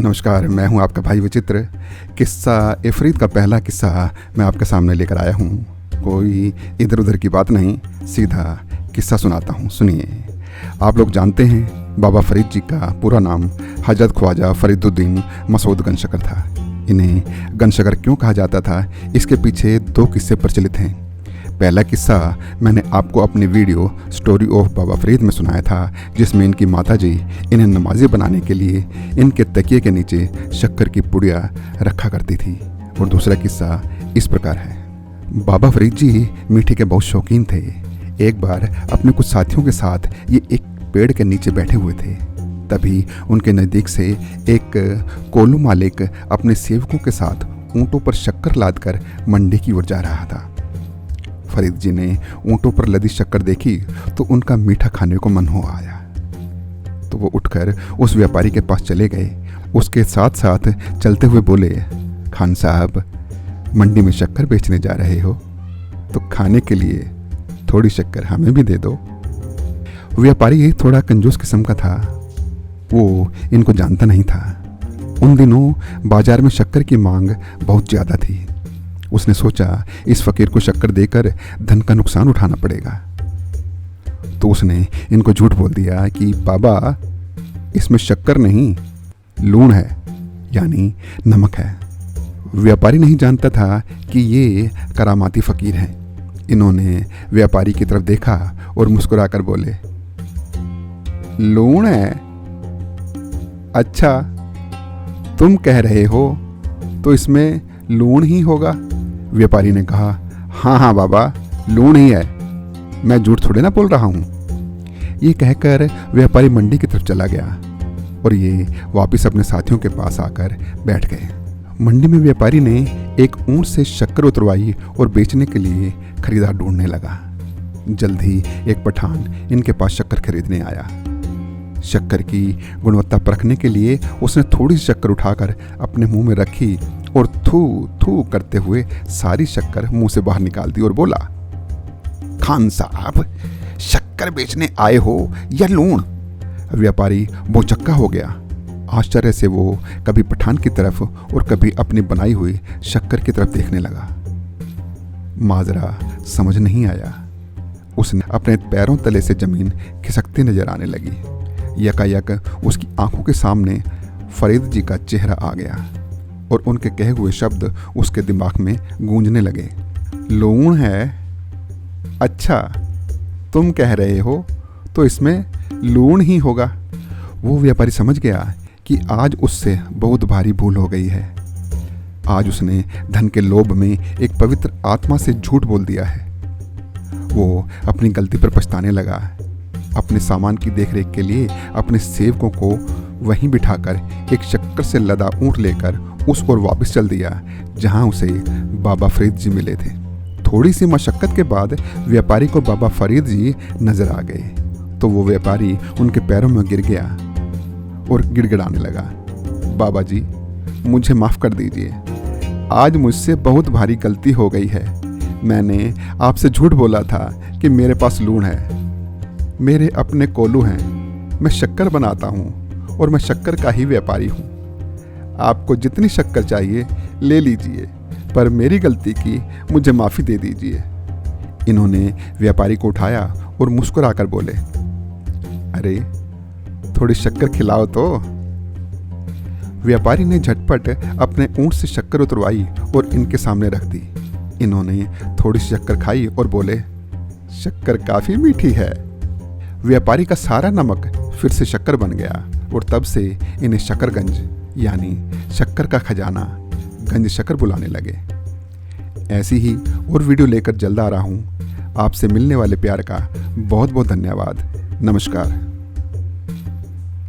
नमस्कार, मैं हूं आपका भाई विचित्र। किस्सा इफरीत का पहला किस्सा मैं आपके सामने लेकर आया हूं। कोई इधर उधर की बात नहीं, सीधा किस्सा सुनाता हूं, सुनिए। आप लोग जानते हैं बाबा फरीद जी का पूरा नाम हजरत ख्वाजा फरीदुद्दीन मसूद गंजशकर था। इन्हें गंजशकर क्यों कहा जाता था, इसके पीछे दो किस्से प्रचलित हैं। पहला किस्सा मैंने आपको अपनी वीडियो स्टोरी ऑफ बाबा फरीद में सुनाया था, जिसमें इनकी माताजी इन्हें नमाजी बनाने के लिए इनके तकिए के नीचे शक्कर की पुड़िया रखा करती थी। और दूसरा किस्सा इस प्रकार है। बाबा फरीद जी मीठे के बहुत शौकीन थे। एक बार अपने कुछ साथियों के साथ ये एक पेड़ के नीचे बैठे हुए थे। तभी उनके नज़दीक से एक कोल्हू मालिक अपने सेवकों के साथ ऊँटों पर शक्कर लादकर मंडी की ओर जा रहा था। फरीद जी ने ऊँटों पर लदी शक्कर देखी तो उनका मीठा खाने को मन हो आया, तो वो उठकर उस व्यापारी के पास चले गए। उसके साथ साथ चलते हुए बोले, खान साहब, मंडी में शक्कर बेचने जा रहे हो तो खाने के लिए थोड़ी शक्कर हमें भी दे दो। व्यापारी थोड़ा कंजूस किस्म का था, वो इनको जानता नहीं था। उन दिनों बाजार में शक्कर की मांग बहुत ज़्यादा थी। उसने सोचा इस फकीर को शक्कर देकर धन का नुकसान उठाना पड़ेगा, तो उसने इनको झूठ बोल दिया कि बाबा, इसमें शक्कर नहीं, लूण है, यानी नमक है। व्यापारी नहीं जानता था कि ये करामाती फकीर हैं। इन्होंने व्यापारी की तरफ देखा और मुस्कुराकर बोले, लूण है? अच्छा, तुम कह रहे हो तो इसमें लूण ही होगा। व्यापारी ने कहा, हाँ हाँ बाबा, लूण ही है, मैं झूठ थोड़े ना बोल रहा हूँ। ये कहकर व्यापारी मंडी की तरफ चला गया और ये वापस अपने साथियों के पास आकर बैठ गए। मंडी में व्यापारी ने एक ऊँट से शक्कर उतरवाई और बेचने के लिए खरीदार ढूंढने लगा। जल्द ही एक पठान इनके पास शक्कर खरीदने आया। शक्कर की गुणवत्ता परखने के लिए उसने थोड़ी सी शक्कर उठाकर अपने मुंह में रखी और थू थू करते हुए सारी शक्कर मुंह से बाहर निकाल दी और बोला, खान साहब, शक्कर बेचने आए हो या लूण? व्यापारी भौचक्का हो गया। आश्चर्य से वो कभी पठान की तरफ और कभी अपनी बनाई हुई शक्कर की तरफ देखने लगा। माजरा समझ नहीं आया। उसने अपने पैरों तले से जमीन खिसकती नजर आने लगी। यकायक उसकी आंखों के सामने फरीद जी का चेहरा आ गया और उनके कहे हुए शब्द उसके दिमाग में गूंजने लगे। लूण है? अच्छा, तुम कह रहे हो तो इसमें लूण ही होगा। वो व्यापारी समझ गया कि आज उससे बहुत भारी भूल हो गई है। आज उसने धन के लोभ में एक पवित्र आत्मा से झूठ बोल दिया है। वो अपनी गलती पर पछताने लगा। अपने सामान की देखरेख के लिए अपने सेवकों को वहीं बिठाकर एक शक्कर से लदा ऊँट लेकर उस ओर वापस चल दिया जहां उसे बाबा फरीद जी मिले थे। थोड़ी सी मशक्कत के बाद व्यापारी को बाबा फरीद जी नजर आ गए, तो वो व्यापारी उनके पैरों में गिर गया और गिड़गिड़ाने लगा, बाबा जी, मुझे माफ़ कर दीजिए, आज मुझसे बहुत भारी गलती हो गई है। मैंने आपसे झूठ बोला था कि मेरे पास लूण है। मेरे अपने कोल्हू हैं, मैं शक्कर बनाता हूँ और मैं शक्कर का ही व्यापारी हूँ। आपको जितनी शक्कर चाहिए ले लीजिए, पर मेरी गलती की मुझे माफ़ी दे दीजिए। इन्होंने व्यापारी को उठाया और मुस्कुराकर बोले, अरे थोड़ी शक्कर खिलाओ तो। व्यापारी ने झटपट अपने ऊँट से शक्कर उतरवाई और इनके सामने रख दी। इन्होंने थोड़ी सी शक्कर खाई और बोले, शक्कर काफ़ी मीठी है। व्यापारी का सारा नमक फिर से शक्कर बन गया और तब से इन्हें शकरगंज यानी शक्कर का खजाना गंज शक्कर बुलाने लगे। ऐसी ही और वीडियो लेकर जल्द आ रहा हूँ। आपसे मिलने वाले प्यार का बहुत बहुत धन्यवाद। नमस्कार।